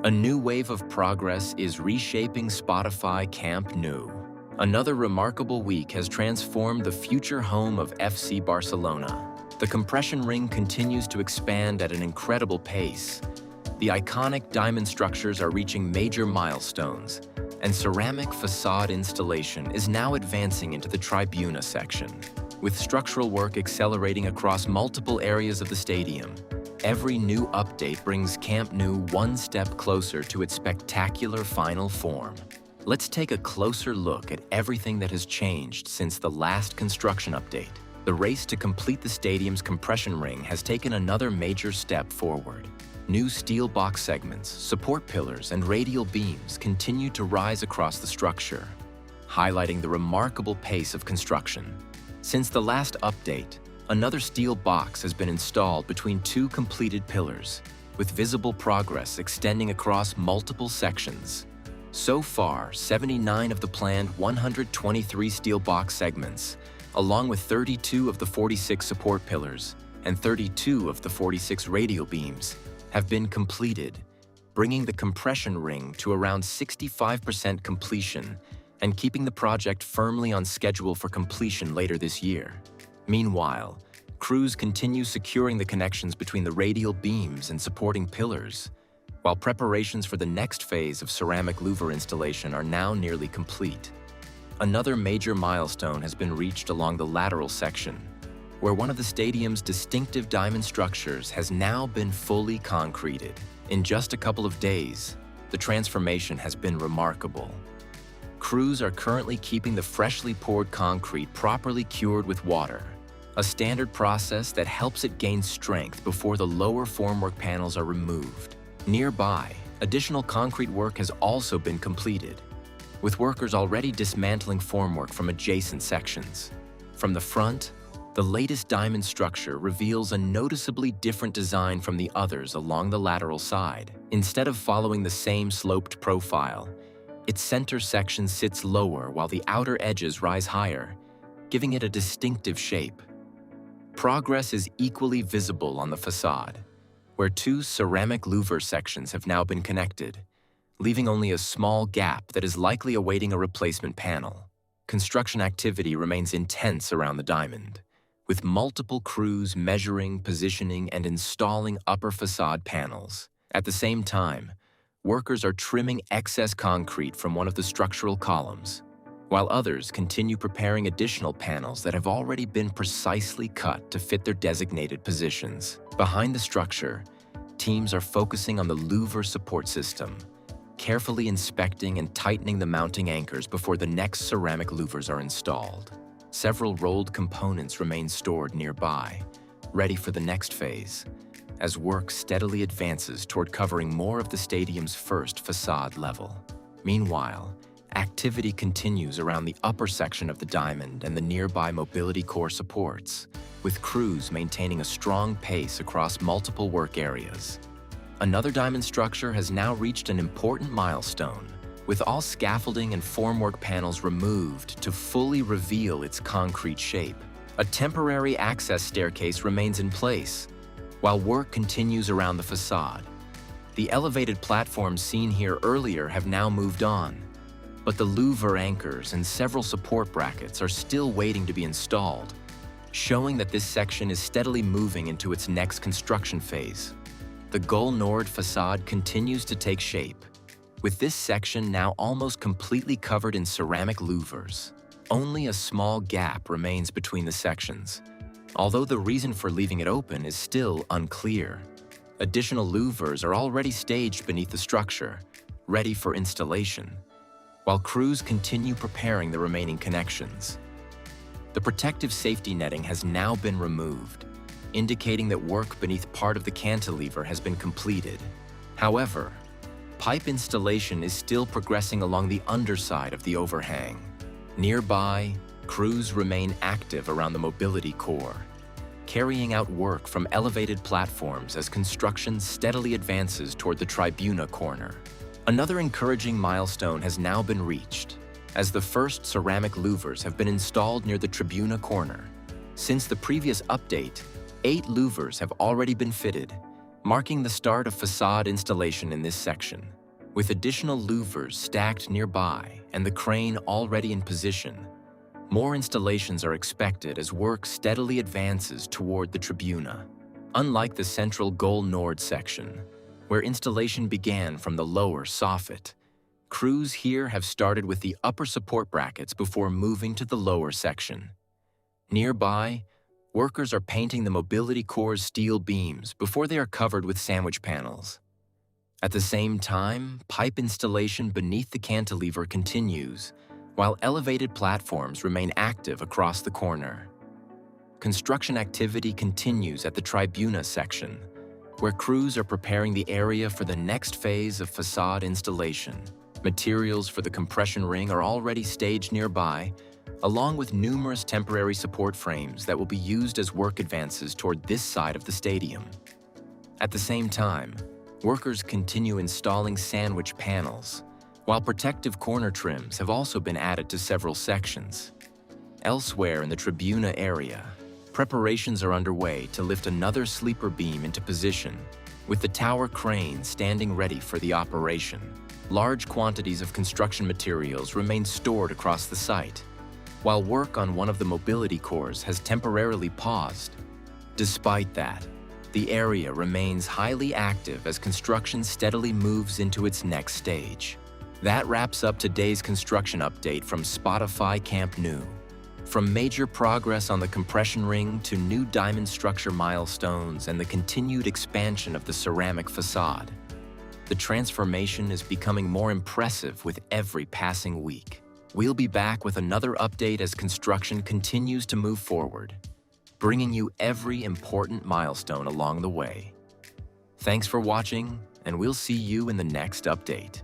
A new wave of progress is reshaping Spotify Camp Nou. Another remarkable week has transformed the future home of FC Barcelona. The compression ring continues to expand at an incredible pace. The iconic diamond structures are reaching major milestones, and ceramic facade installation is now advancing into the Tribuna section. With structural work accelerating across multiple areas of the stadium, every new update brings Camp Nou one step closer to its spectacular final form. Let's take a closer look at everything that has changed since the last construction update. The race to complete the stadium's compression ring has taken another major step forward. New steel box segments, support pillars, and radial beams continue to rise across the structure, highlighting the remarkable pace of construction. Since the last update, another steel box has been installed between two completed pillars, with visible progress extending across multiple sections. So far, 79 of the planned 123 steel box segments, along with 32 of the 46 support pillars and 32 of the 46 radial beams, have been completed, bringing the compression ring to around 65% completion and keeping the project firmly on schedule for completion later this year. Meanwhile, crews continue securing the connections between the radial beams and supporting pillars, while preparations for the next phase of ceramic louver installation are now nearly complete. Another major milestone has been reached along the lateral section, where one of the stadium's distinctive diamond structures has now been fully concreted. In just a couple of days, the transformation has been remarkable. Crews are currently keeping the freshly poured concrete properly cured with water, a standard process that helps it gain strength before the lower formwork panels are removed. Nearby, additional concrete work has also been completed, with workers already dismantling formwork from adjacent sections. From the front, the latest diamond structure reveals a noticeably different design from the others along the lateral side. Instead of following the same sloped profile, its center section sits lower while the outer edges rise higher, giving it a distinctive shape. Progress is equally visible on the facade, where two ceramic louver sections have now been connected, leaving only a small gap that is likely awaiting a replacement panel. Construction activity remains intense around the diamond, with multiple crews measuring, positioning, and installing upper facade panels. At the same time, workers are trimming excess concrete from one of the structural columns, while others continue preparing additional panels that have already been precisely cut to fit their designated positions. Behind the structure, teams are focusing on the louver support system, carefully inspecting and tightening the mounting anchors before the next ceramic louvers are installed. Several rolled components remain stored nearby, ready for the next phase, as work steadily advances toward covering more of the stadium's first facade level. Meanwhile, activity continues around the upper section of the diamond and the nearby mobility core supports, with crews maintaining a strong pace across multiple work areas. Another diamond structure has now reached an important milestone, with all scaffolding and formwork panels removed to fully reveal its concrete shape. A temporary access staircase remains in place, while work continues around the facade. The elevated platforms seen here earlier have now moved on, but the louver anchors and several support brackets are still waiting to be installed, showing that this section is steadily moving into its next construction phase. The Gol Nord facade continues to take shape, with this section now almost completely covered in ceramic louvers. Only a small gap remains between the sections, although the reason for leaving it open is still unclear. Additional louvers are already staged beneath the structure, ready for installation, while crews continue preparing the remaining connections. The protective safety netting has now been removed, indicating that work beneath part of the cantilever has been completed. However, pipe installation is still progressing along the underside of the overhang. Nearby, crews remain active around the mobility core, carrying out work from elevated platforms as construction steadily advances toward the Tribuna corner. Another encouraging milestone has now been reached, as the first ceramic louvers have been installed near the Tribuna corner. Since the previous update, 8 louvers have already been fitted, marking the start of facade installation in this section. With additional louvers stacked nearby and the crane already in position, more installations are expected as work steadily advances toward the Tribuna. Unlike the central Gol Nord section, where installation began from the lower soffit, crews here have started with the upper support brackets before moving to the lower section. Nearby, workers are painting the mobility core's steel beams before they are covered with sandwich panels. At the same time, pipe installation beneath the cantilever continues, while elevated platforms remain active across the corner. Construction activity continues at the Tribuna section, where crews are preparing the area for the next phase of facade installation. Materials for the compression ring are already staged nearby, along with numerous temporary support frames that will be used as work advances toward this side of the stadium. At the same time, workers continue installing sandwich panels, while protective corner trims have also been added to several sections. Elsewhere in the Tribuna area, preparations are underway to lift another sleeper beam into position, with the tower crane standing ready for the operation. Large quantities of construction materials remain stored across the site, while work on one of the mobility cores has temporarily paused. Despite that, the area remains highly active as construction steadily moves into its next stage. That wraps up today's construction update from Spotify Camp Nou. From major progress on the compression ring to new diamond structure milestones and the continued expansion of the ceramic facade, the transformation is becoming more impressive with every passing week. We'll be back with another update as construction continues to move forward, bringing you every important milestone along the way. Thanks for watching, and we'll see you in the next update.